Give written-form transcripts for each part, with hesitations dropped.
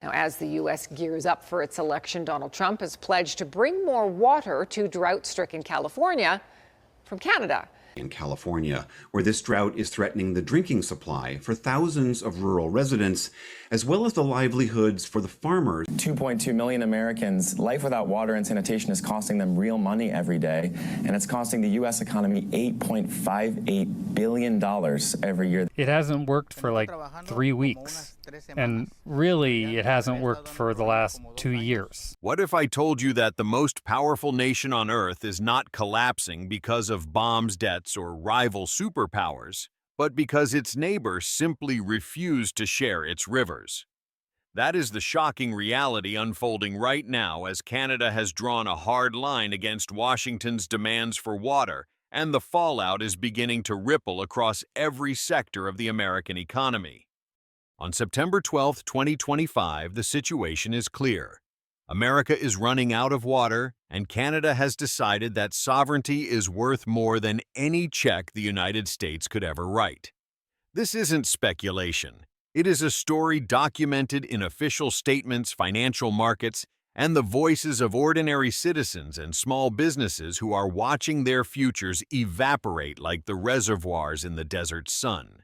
Now, as the U.S. gears up for its election, Donald Trump has pledged to bring more water to drought-stricken California from Canada. In California, where this drought is threatening the drinking supply for thousands of rural residents, as well as the livelihoods for the farmers. 2.2 million Americans, life without water and sanitation is costing them real money every day, and it's costing the U.S. economy $8.58 billion every year. It hasn't worked for like 3 weeks, and really it hasn't worked for the last 2 years. What if I told you that the most powerful nation on Earth is not collapsing because of bombs, debts, or rival superpowers, but because its neighbors simply refuse to share its rivers? That is the shocking reality unfolding right now as Canada has drawn a hard line against Washington's demands for water, and the fallout is beginning to ripple across every sector of the American economy. On September 12, 2025, the situation is clear. America is running out of water, and Canada has decided that sovereignty is worth more than any check the United States could ever write. This isn't speculation. It is a story documented in official statements, financial markets, and the voices of ordinary citizens and small businesses who are watching their futures evaporate like the reservoirs in the desert sun.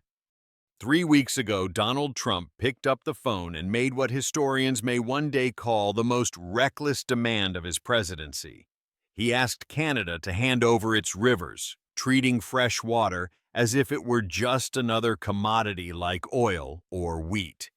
3 weeks ago, Donald Trump picked up the phone and made what historians may one day call the most reckless demand of his presidency. He asked Canada to hand over its rivers, treating fresh water as if it were just another commodity like oil or wheat.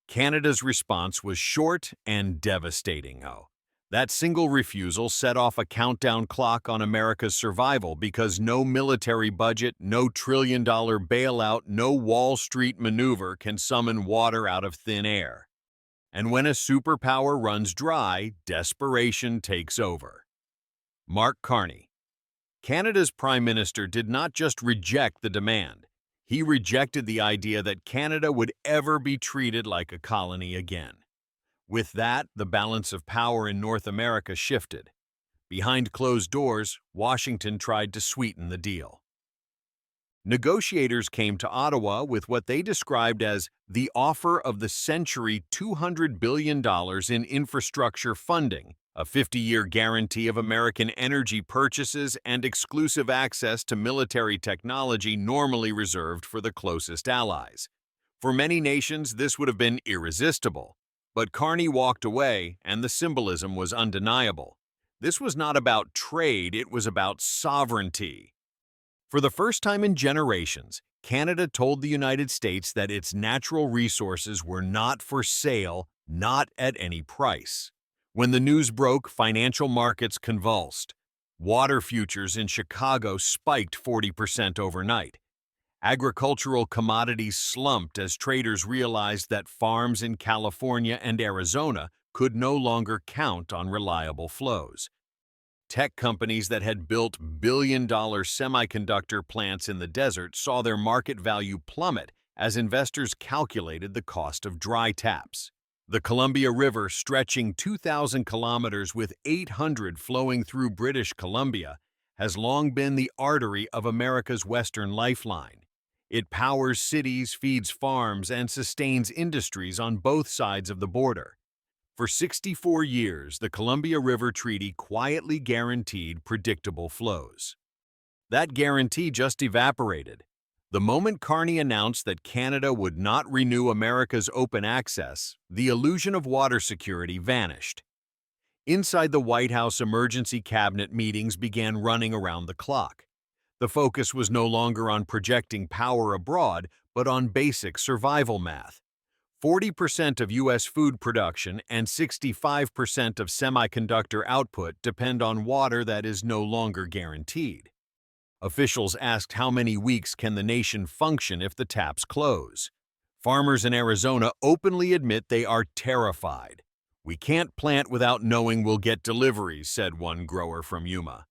Canada's response was short and devastating, though. That single refusal set off a countdown clock on America's survival because no military budget, no trillion-dollar bailout, no Wall Street maneuver can summon water out of thin air. And when a superpower runs dry, desperation takes over. Mark Carney. Canada's Prime Minister did not just reject the demand. He rejected the idea that Canada would ever be treated like a colony again. With that, the balance of power in North America shifted. Behind closed doors, Washington tried to sweeten the deal. Negotiators came to Ottawa with what they described as the offer of the century $200 billion in infrastructure funding, a 50-year guarantee of American energy purchases, and exclusive access to military technology normally reserved for the closest allies. For many nations, this would have been irresistible. But Carney walked away, and the symbolism was undeniable. This was not about trade, it was about sovereignty. For the first time in generations, Canada told the United States that its natural resources were not for sale, not at any price. When the news broke, financial markets convulsed. Water futures in Chicago spiked 40% overnight. Agricultural commodities slumped as traders realized that farms in California and Arizona could no longer count on reliable flows. Tech companies that had built billion-dollar semiconductor plants in the desert saw their market value plummet as investors calculated the cost of dry taps. The Columbia River, stretching 2,000 kilometers with 800 flowing through British Columbia, has long been the artery of America's western lifeline. It powers cities, feeds farms, and sustains industries on both sides of the border. For 64 years, the Columbia River Treaty quietly guaranteed predictable flows. That guarantee just evaporated. The moment Carney announced that Canada would not renew America's open access, the illusion of water security vanished. Inside the White House, emergency cabinet meetings began running around the clock. The focus was no longer on projecting power abroad, but on basic survival math. 40% of U.S. food production and 65% of semiconductor output depend on water that is no longer guaranteed. Officials asked how many weeks can the nation function if the taps close. Farmers in Arizona openly admit they are terrified. "We can't plant without knowing we'll get deliveries," said one grower from Yuma.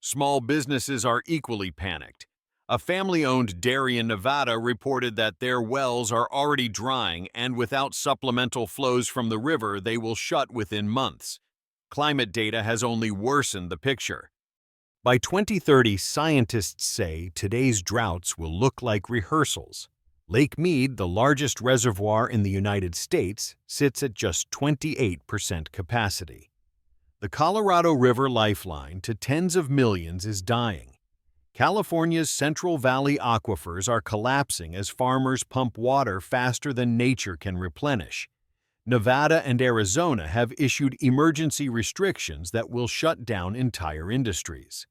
Small businesses are equally panicked. A family-owned dairy in Nevada reported that their wells are already drying, and without supplemental flows from the river, they will shut within months. Climate data has only worsened the picture. By 2030, scientists say today's droughts will look like rehearsals. Lake Mead, the largest reservoir in the United States, sits at just 28% capacity. The Colorado River lifeline to tens of millions is dying. California's Central Valley aquifers are collapsing as farmers pump water faster than nature can replenish. Nevada and Arizona have issued emergency restrictions that will shut down entire industries.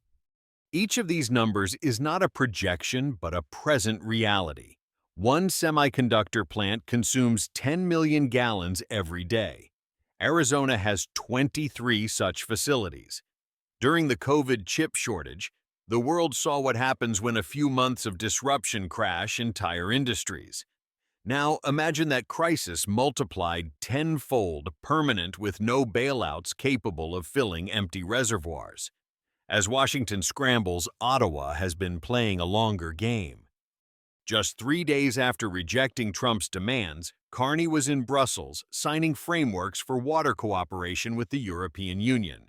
Each of these numbers is not a projection but a present reality. One semiconductor plant consumes 10 million gallons every day. Arizona has 23 such facilities. During the COVID chip shortage, the world saw what happens when a few months of disruption crash entire industries. Now, imagine that crisis multiplied tenfold, permanent with no bailouts capable of filling empty reservoirs. As Washington scrambles, Ottawa has been playing a longer game. Just 3 days after rejecting Trump's demands, Carney was in Brussels signing frameworks for water cooperation with the European Union.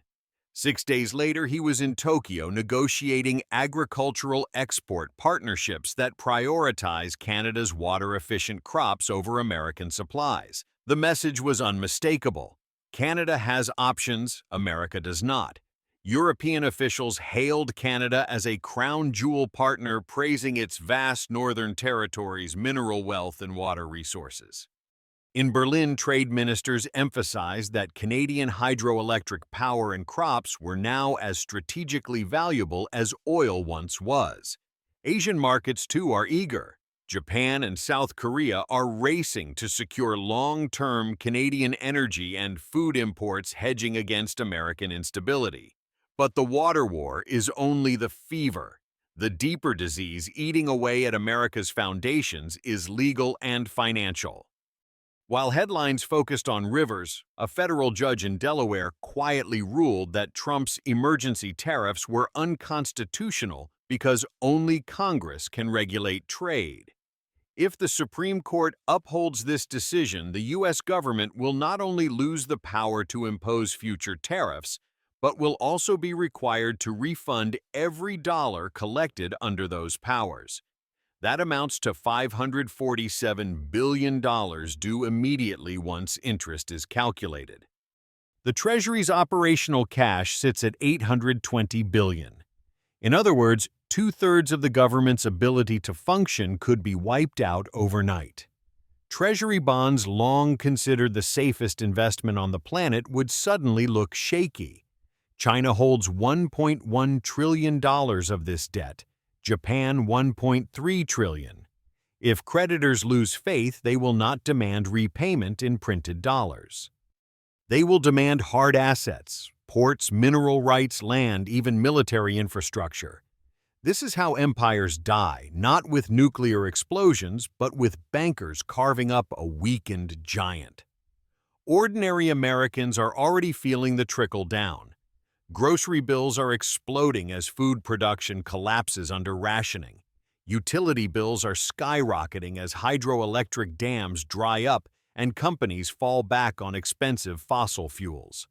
6 days later, he was in Tokyo negotiating agricultural export partnerships that prioritize Canada's water-efficient crops over American supplies. The message was unmistakable. Canada has options, America does not. European officials hailed Canada as a crown jewel partner, praising its vast northern territories' mineral wealth and water resources. In Berlin, trade ministers emphasized that Canadian hydroelectric power and crops were now as strategically valuable as oil once was. Asian markets, too, are eager. Japan and South Korea are racing to secure long-term Canadian energy and food imports, hedging against American instability. But the water war is only the fever. The deeper disease eating away at America's foundations is legal and financial. While headlines focused on rivers, a federal judge in Delaware quietly ruled that Trump's emergency tariffs were unconstitutional because only Congress can regulate trade. If the Supreme Court upholds this decision, the U.S. government will not only lose the power to impose future tariffs, but will also be required to refund every dollar collected under those powers. That amounts to $547 billion due immediately once interest is calculated. The Treasury's operational cash sits at $820 billion. In other words, 2/3 of the government's ability to function could be wiped out overnight. Treasury bonds, long considered the safest investment on the planet, would suddenly look shaky. China holds $1.1 trillion of this debt. Japan $1.3 trillion. If creditors lose faith, they will not demand repayment in printed dollars. They will demand hard assets, ports, mineral rights, land, even military infrastructure. This is how empires die, not with nuclear explosions, but with bankers carving up a weakened giant. Ordinary Americans are already feeling the trickle down. Grocery bills are exploding as food production collapses under rationing. Utility bills are skyrocketing as hydroelectric dams dry up and companies fall back on expensive fossil fuels.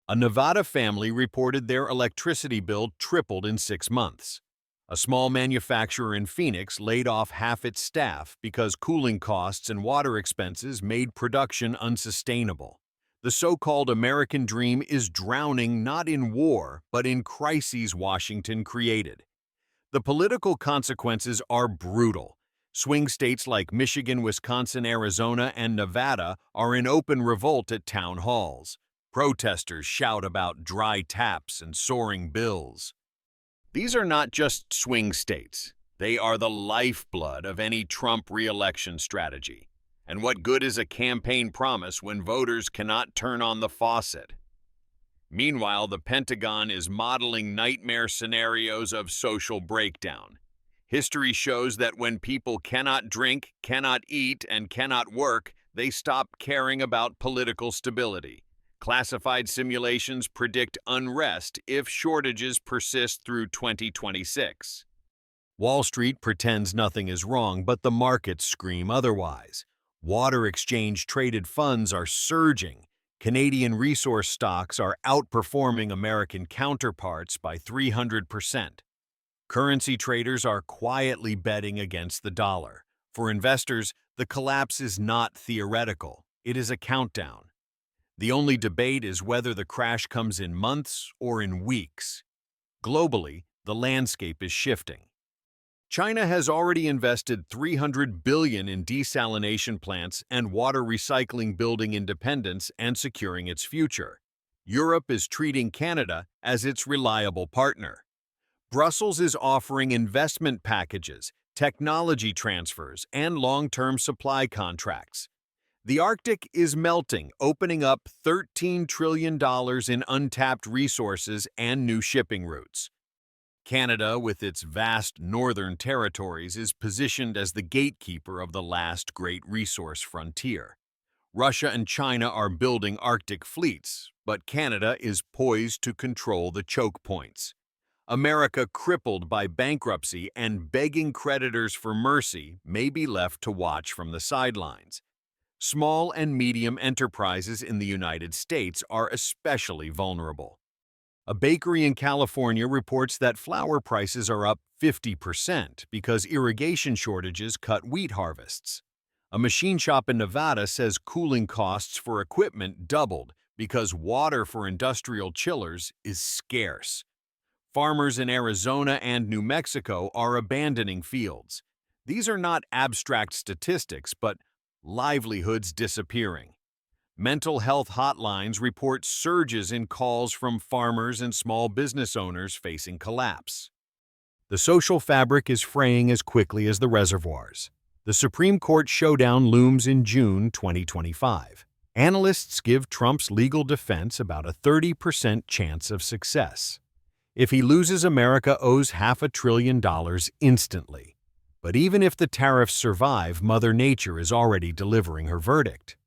A Nevada family reported their electricity bill tripled in 6 months. A small manufacturer in Phoenix laid off half its staff because cooling costs and water expenses made production unsustainable. The so-called American dream is drowning not in war, but in crises Washington created. The political consequences are brutal. Swing states like Michigan, Wisconsin, Arizona, and Nevada are in open revolt at town halls. Protesters shout about dry taps and soaring bills. These are not just swing states. They are the lifeblood of any Trump re-election strategy. And what good is a campaign promise when voters cannot turn on the faucet? Meanwhile, the Pentagon is modeling nightmare scenarios of social breakdown. History shows that when people cannot drink, cannot eat, and cannot work, they stop caring about political stability. Classified simulations predict unrest if shortages persist through 2026. Wall Street pretends nothing is wrong, but the markets scream otherwise. Water exchange-traded funds are surging. Canadian resource stocks are outperforming American counterparts by 300%. Currency traders are quietly betting against the dollar. For investors, the collapse is not theoretical. It is a countdown. The only debate is whether the crash comes in months or in weeks. Globally, the landscape is shifting. China has already invested $300 billion in desalination plants and water recycling, building independence and securing its future. Europe is treating Canada as its reliable partner. Brussels is offering investment packages, technology transfers, and long-term supply contracts. The Arctic is melting, opening up $13 trillion in untapped resources and new shipping routes. Canada, with its vast northern territories, is positioned as the gatekeeper of the last great resource frontier. Russia and China are building Arctic fleets, but Canada is poised to control the choke points. America, crippled by bankruptcy and begging creditors for mercy, may be left to watch from the sidelines. Small and medium enterprises in the United States are especially vulnerable. A bakery in California reports that flour prices are up 50% because irrigation shortages cut wheat harvests. A machine shop in Nevada says cooling costs for equipment doubled because water for industrial chillers is scarce. Farmers in Arizona and New Mexico are abandoning fields. These are not abstract statistics, but livelihoods disappearing. Mental health hotlines report surges in calls from farmers and small business owners facing collapse. The social fabric is fraying as quickly as the reservoirs. The Supreme Court showdown looms in June 2025. Analysts give Trump's legal defense about a 30% chance of success. If he loses, America owes $500 billion instantly. But even if the tariffs survive, Mother Nature is already delivering her verdict.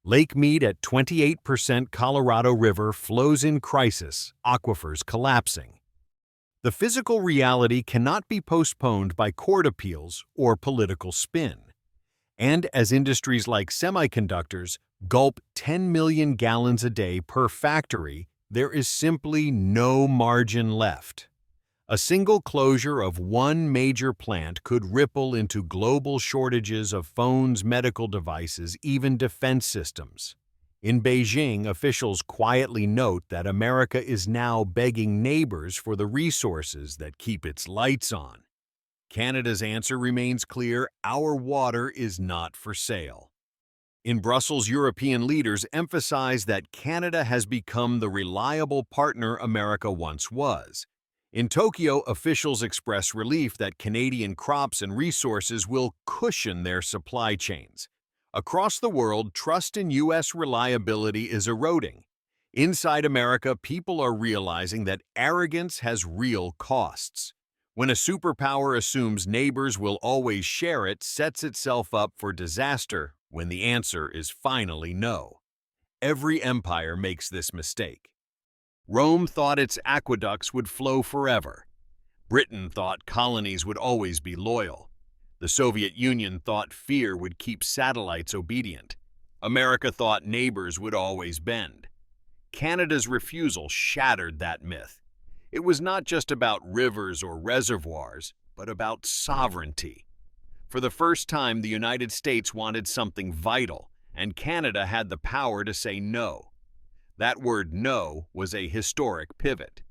Lake Mead at 28%, Colorado River flows in crisis, aquifers collapsing. The physical reality cannot be postponed by court appeals or political spin. And as industries like semiconductors gulp 10 million gallons a day per factory, there is simply no margin left. A single closure of one major plant could ripple into global shortages of phones, medical devices, even defense systems. In Beijing, officials quietly note that America is now begging neighbors for the resources that keep its lights on. Canada's answer remains clear: our water is not for sale. In Brussels, European leaders emphasize that Canada has become the reliable partner America once was. In Tokyo, officials express relief that Canadian crops and resources will cushion their supply chains. Across the world, trust in U.S. reliability is eroding. Inside America, people are realizing that arrogance has real costs. When a superpower assumes neighbors will always share it, sets itself up for disaster when the answer is finally no. Every empire makes this mistake. Rome thought its aqueducts would flow forever. Britain thought colonies would always be loyal. The Soviet Union thought fear would keep satellites obedient. America thought neighbors would always bend. Canada's refusal shattered that myth. It was not just about rivers or reservoirs, but about sovereignty. For the first time, the United States wanted something vital, and Canada had the power to say no. That word "no" was a historic pivot.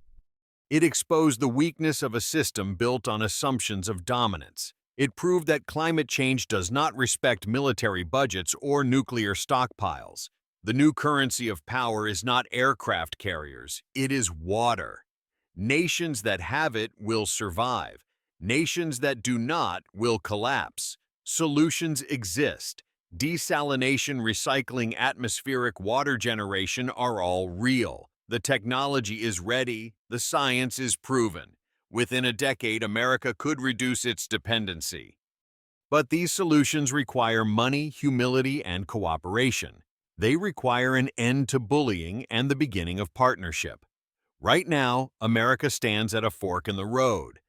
It exposed the weakness of a system built on assumptions of dominance. It proved that climate change does not respect military budgets or nuclear stockpiles. The new currency of power is not aircraft carriers, it is water. Nations that have it will survive. Nations that do not will collapse. Solutions exist. Desalination, recycling, atmospheric water generation are all real. The technology is ready, the science is proven. Within a decade, America could reduce its dependency. But these solutions require money, humility, and cooperation. They require an end to bullying and the beginning of partnership. Right now, America stands at a fork in the road.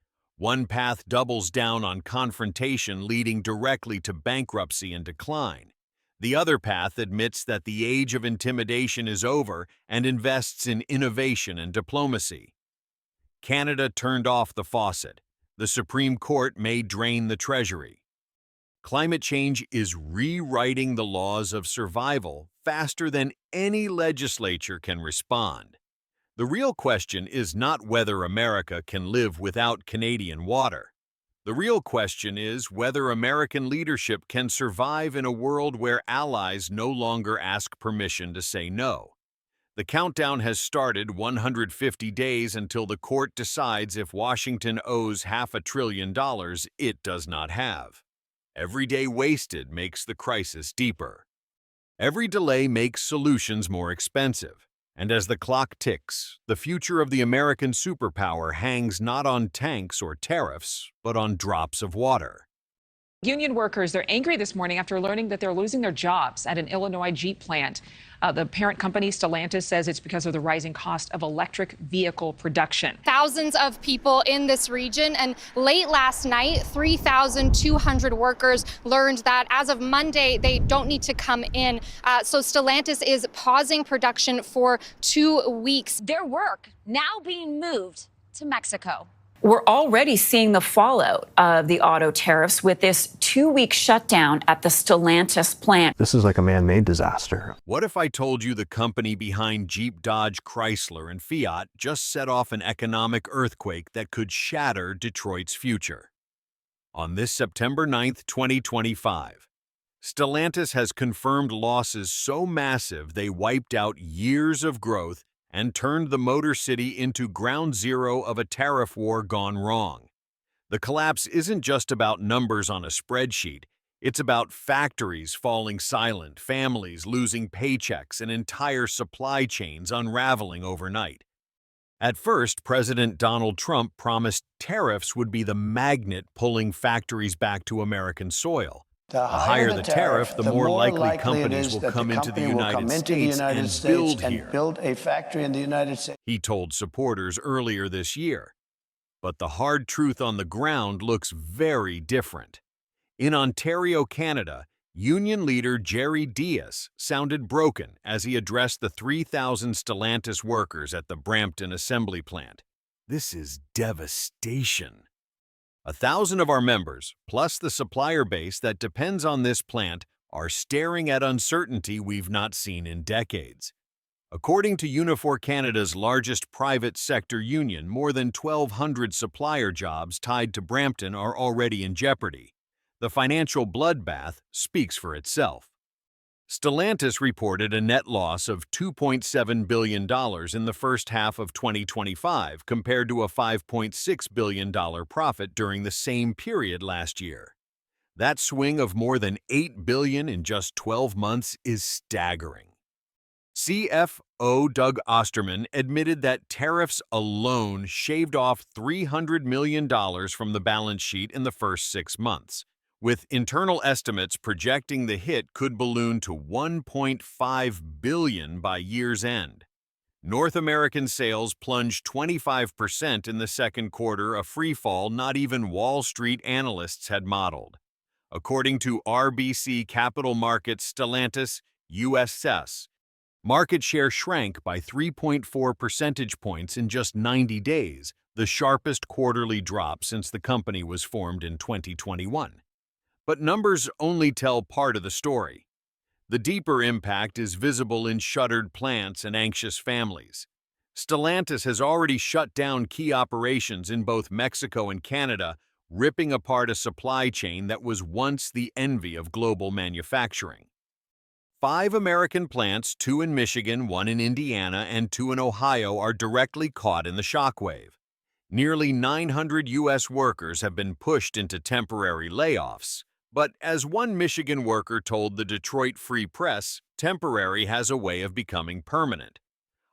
One path doubles down on confrontation, leading directly to bankruptcy and decline. The other path admits that the age of intimidation is over and invests in innovation and diplomacy. Canada turned off the faucet. The Supreme Court may drain the Treasury. Climate change is rewriting the laws of survival faster than any legislature can respond. The real question is not whether America can live without Canadian water. The real question is whether American leadership can survive in a world where allies no longer ask permission to say no. The countdown has started 150 days until the court decides if Washington owes $500 billion it does not have. Every day wasted makes the crisis deeper. Every delay makes solutions more expensive. And as the clock ticks, the future of the American superpower hangs not on tanks or tariffs, but on drops of water. Union workers, they're angry this morning after learning that they're losing their jobs at an Illinois Jeep plant. The parent company, Stellantis, says it's because of the rising cost of electric vehicle production. Thousands of people in this region, and late last night, 3,200 workers learned that as of Monday, they don't need to come in. So Stellantis is pausing production for 2 weeks. Their work now being moved to Mexico. We're already seeing the fallout of the auto tariffs with this 2-week shutdown at the Stellantis plant. This is like a man-made disaster. What if I told you the company behind Jeep, Dodge, Chrysler, and Fiat just set off an economic earthquake that could shatter Detroit's future? On this September 9th, 2025, Stellantis has confirmed losses so massive they wiped out years of growth and turned the Motor City into ground zero of a tariff war gone wrong. The collapse isn't just about numbers on a spreadsheet. It's about factories falling silent, families losing paychecks, and entire supply chains unraveling overnight. At first, President Donald Trump promised tariffs would be the magnet pulling factories back to American soil. The higher the tariff, the more likely companies will come into the United States and build here. Build a factory in the United States. He told supporters earlier this year. But the hard truth on the ground looks very different. In Ontario, Canada, union leader Jerry Dias sounded broken as he addressed the 3,000 Stellantis workers at the Brampton assembly plant. This is devastation. 1,000 of our members, plus the supplier base that depends on this plant, are staring at uncertainty we've not seen in decades. According to Unifor Canada's largest private sector union, more than 1,200 supplier jobs tied to Brampton are already in jeopardy. The financial bloodbath speaks for itself. Stellantis reported a net loss of $2.7 billion in the first half of 2025 compared to a $5.6 billion profit during the same period last year. That swing of more than $8 billion in just 12 months is staggering. CFO Doug Osterman admitted that tariffs alone shaved off $300 million from the balance sheet in the first 6 months, with internal estimates projecting the hit could balloon to $1.5 billion by year's end. North American sales plunged 25% in the second quarter, a freefall not even Wall Street analysts had modeled. According to RBC Capital Markets Stellantis USS, market share shrank by 3.4 percentage points in just 90 days, the sharpest quarterly drop since the company was formed in 2021. But numbers only tell part of the story. The deeper impact is visible in shuttered plants and anxious families. Stellantis has already shut down key operations in both Mexico and Canada, ripping apart a supply chain that was once the envy of global manufacturing. 5 American plants, 2 in Michigan, 1 in Indiana, and 2 in Ohio, are directly caught in the shockwave. Nearly 900 U.S. workers have been pushed into temporary layoffs. But as one Michigan worker told the Detroit Free Press, temporary has a way of becoming permanent.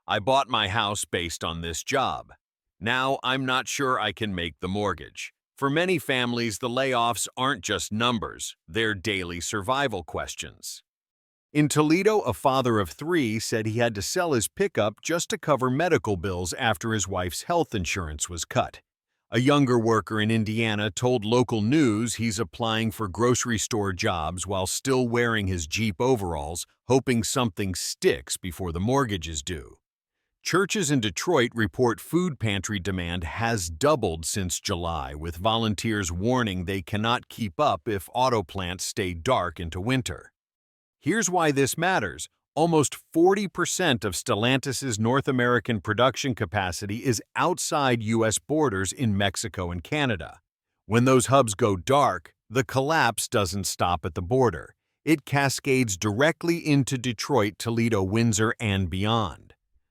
I bought my house based on this job. Now I'm not sure I can make the mortgage. For many families, the layoffs aren't just numbers, they're daily survival questions. In Toledo, a father of 3 said he had to sell his pickup just to cover medical bills after his wife's health insurance was cut. A younger worker in Indiana told local news he's applying for grocery store jobs while still wearing his Jeep overalls, hoping something sticks before the mortgage is due. Churches in Detroit report food pantry demand has doubled since July, with volunteers warning they cannot keep up if auto plants stay dark into winter. Here's why this matters. Almost 40% of Stellantis' North American production capacity is outside U.S. borders in Mexico and Canada. When those hubs go dark, the collapse doesn't stop at the border. It cascades directly into Detroit, Toledo, Windsor, and beyond.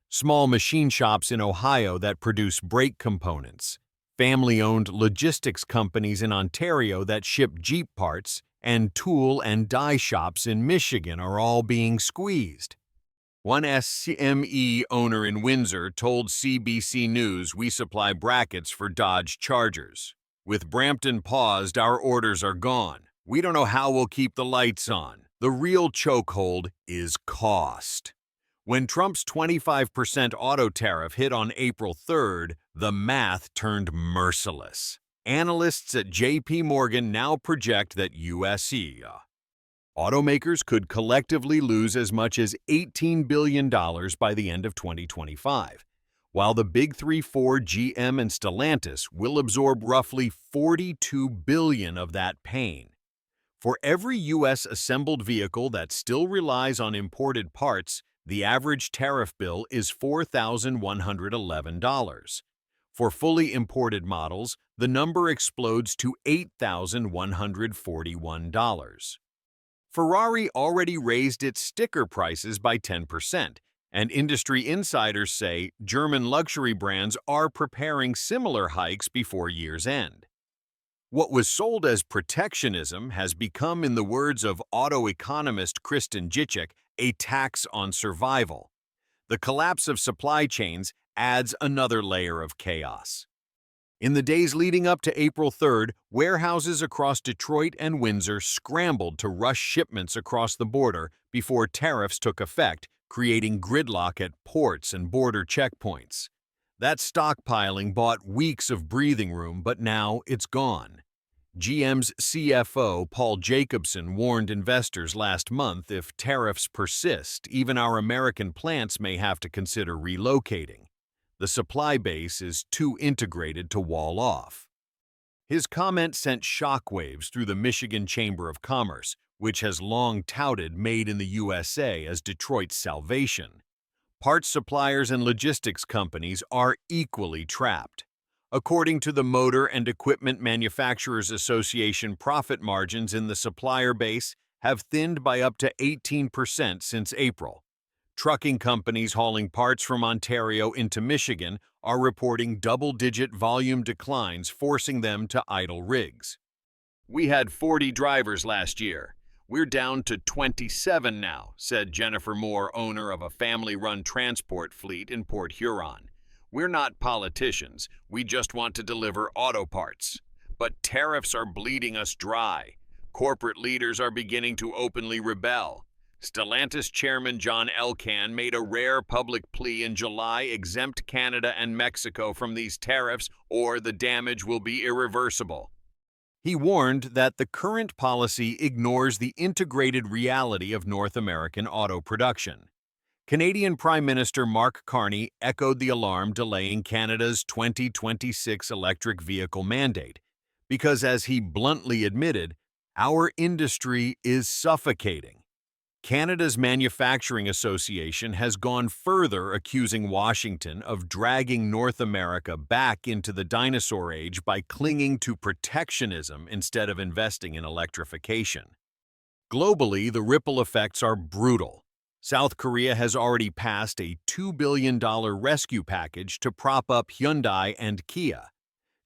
Small machine shops in Ohio that produce brake components, family-owned logistics companies in Ontario that ship Jeep parts, and tool and die shops in Michigan are all being squeezed. One SME owner in Windsor told CBC News, "We supply brackets for Dodge Chargers. With Brampton paused, our orders are gone. We don't know how we'll keep the lights on. The real chokehold is cost." When Trump's 25% auto tariff hit on April 3rd, the math turned merciless. Analysts at J.P. Morgan now project that U.S. automakers could collectively lose as much as $18 billion by the end of 2025, while the big three Ford, GM, and Stellantis will absorb roughly $42 billion of that pain. For every U.S. assembled vehicle that still relies on imported parts, the average tariff bill is $4,111. For fully imported models, the number explodes to $8,141. Ferrari already raised its sticker prices by 10%, and industry insiders say German luxury brands are preparing similar hikes before year's end. What was sold as protectionism has become, in the words of auto economist Kristen Jichik, a tax on survival. The collapse of supply chains adds another layer of chaos. In the days leading up to April 3rd, warehouses across Detroit and Windsor scrambled to rush shipments across the border before tariffs took effect, creating gridlock at ports and border checkpoints. That stockpiling bought weeks of breathing room, but now it's gone. GM's CFO, Paul Jacobson, warned investors last month if tariffs persist, even our American plants may have to consider relocating. The supply base is too integrated to wall off. His comment sent shockwaves through the Michigan Chamber of Commerce, which has long touted Made in the USA as Detroit's salvation. Parts suppliers and logistics companies are equally trapped. According to the Motor and Equipment Manufacturers Association, profit margins in the supplier base have thinned by up to 18% since April. Trucking companies hauling parts from Ontario into Michigan are reporting double-digit volume declines, forcing them to idle rigs. "We had 40 drivers last year. We're down to 27 now," said Jennifer Moore, owner of a family-run transport fleet in Port Huron. "We're not politicians. We just want to deliver auto parts. But tariffs are bleeding us dry. Corporate leaders are beginning to openly rebel. Stellantis chairman John Elkann made a rare public plea in July: exempt Canada and Mexico from these tariffs or the damage will be irreversible. He warned that the current policy ignores the integrated reality of North American auto production. Canadian Prime Minister Mark Carney echoed the alarm, delaying Canada's 2026 electric vehicle mandate, because, as he bluntly admitted, our industry is suffocating. Canada's Manufacturing Association has gone further, accusing Washington of dragging North America back into the dinosaur age by clinging to protectionism instead of investing in electrification. Globally, the ripple effects are brutal. South Korea has already passed a $2 billion rescue package to prop up Hyundai and Kia.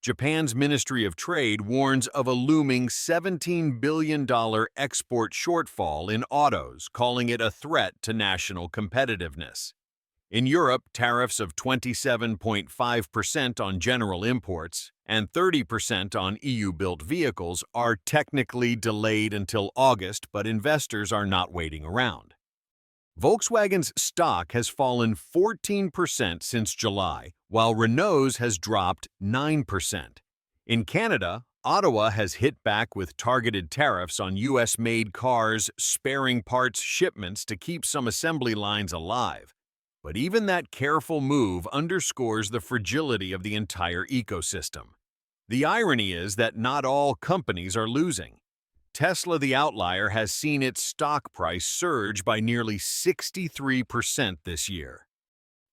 Japan's Ministry of Trade warns of a looming $17 billion export shortfall in autos, calling it a threat to national competitiveness. In Europe, tariffs of 27.5% on general imports and 30% on EU-built vehicles are technically delayed until August, but investors are not waiting around. Volkswagen's stock has fallen 14% since July, while Renault's has dropped 9%. In Canada, Ottawa has hit back with targeted tariffs on U.S.-made cars, sparing parts shipments to keep some assembly lines alive. But even that careful move underscores the fragility of the entire ecosystem. The irony is that not all companies are losing. Tesla, the outlier, has seen its stock price surge by nearly 63% this year.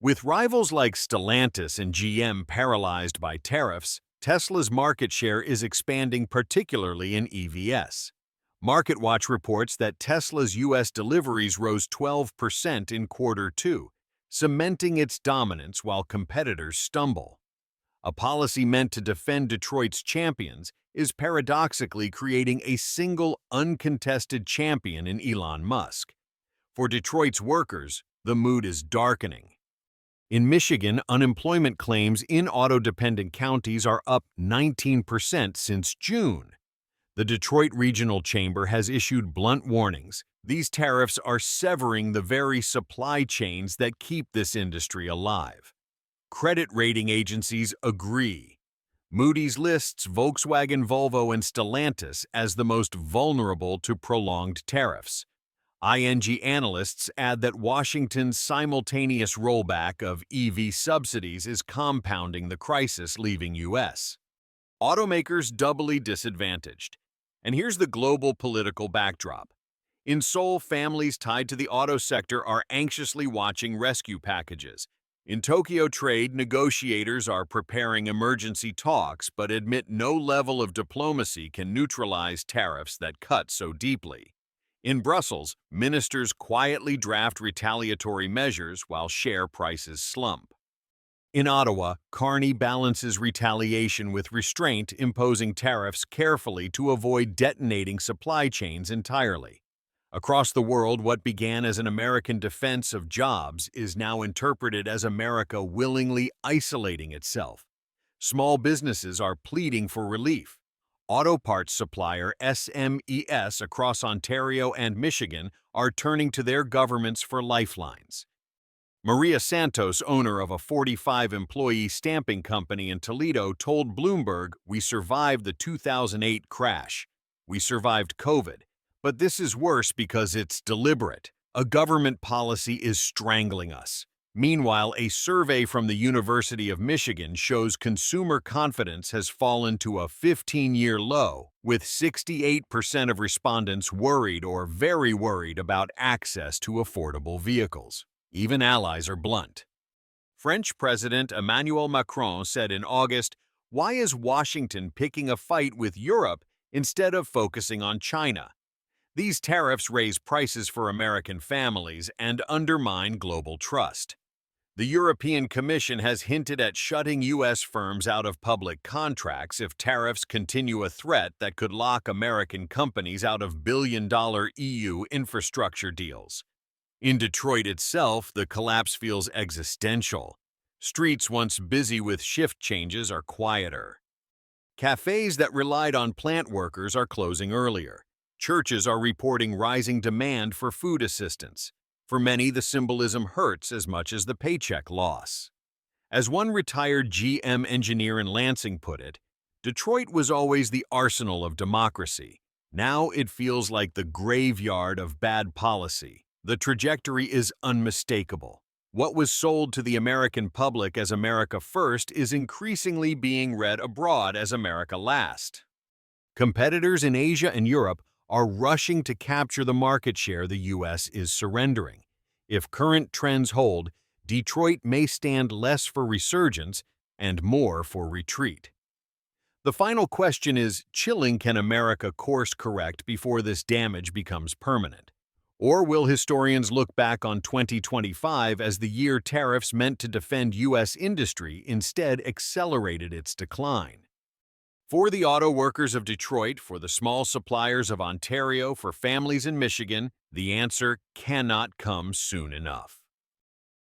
With rivals like Stellantis and GM paralyzed by tariffs, Tesla's market share is expanding, particularly in EVs. MarketWatch reports that Tesla's U.S. deliveries rose 12% in Q2, cementing its dominance while competitors stumble. A policy meant to defend Detroit's champions is paradoxically creating a single uncontested champion in Elon Musk. For Detroit's workers, the mood is darkening. In Michigan, unemployment claims in auto-dependent counties are up 19% since June. The Detroit Regional Chamber has issued blunt warnings. These tariffs are severing the very supply chains that keep this industry alive. Credit rating agencies agree. Moody's lists Volkswagen, Volvo, and Stellantis as the most vulnerable to prolonged tariffs. ING analysts add that Washington's simultaneous rollback of EV subsidies is compounding the crisis leaving U.S. automakers doubly disadvantaged. And here's the global political backdrop. In Seoul, families tied to the auto sector are anxiously watching rescue packages. In Tokyo, trade negotiators are preparing emergency talks but admit no level of diplomacy can neutralize tariffs that cut so deeply. In Brussels, ministers quietly draft retaliatory measures while share prices slump. In Ottawa, Carney balances retaliation with restraint, imposing tariffs carefully to avoid detonating supply chains entirely. Across the world, what began as an American defense of jobs is now interpreted as America willingly isolating itself. Small businesses are pleading for relief. Auto parts supplier SMEs across Ontario and Michigan are turning to their governments for lifelines. Maria Santos, owner of a 45-employee stamping company in Toledo, told Bloomberg, "We survived the 2008 crash. We survived COVID. But this is worse because it's deliberate. A government policy is strangling us." Meanwhile, a survey from the University of Michigan shows consumer confidence has fallen to a 15-year low, with 68% of respondents worried or very worried about access to affordable vehicles. Even allies are blunt. French President Emmanuel Macron said in August, "Why is Washington picking a fight with Europe instead of focusing on China? These tariffs raise prices for American families and undermine global trust." The European Commission has hinted at shutting U.S. firms out of public contracts if tariffs continue, a threat that could lock American companies out of billion-dollar EU infrastructure deals. In Detroit itself, the collapse feels existential. Streets once busy with shift changes are quieter. Cafes that relied on plant workers are closing earlier. Churches are reporting rising demand for food assistance. For many, the symbolism hurts as much as the paycheck loss. As one retired GM engineer in Lansing put it, Detroit was always the arsenal of democracy. Now it feels like the graveyard of bad policy. The trajectory is unmistakable. What was sold to the American public as America First is increasingly being read abroad as America Last. Competitors in Asia and Europe are rushing to capture the market share the U.S. is surrendering. If current trends hold, Detroit may stand less for resurgence and more for retreat. The final question is, chilling: can America course correct before this damage becomes permanent? Or will historians look back on 2025 as the year tariffs meant to defend U.S. industry instead accelerated its decline? For the auto workers of Detroit, for the small suppliers of Ontario, for families in Michigan, the answer cannot come soon enough.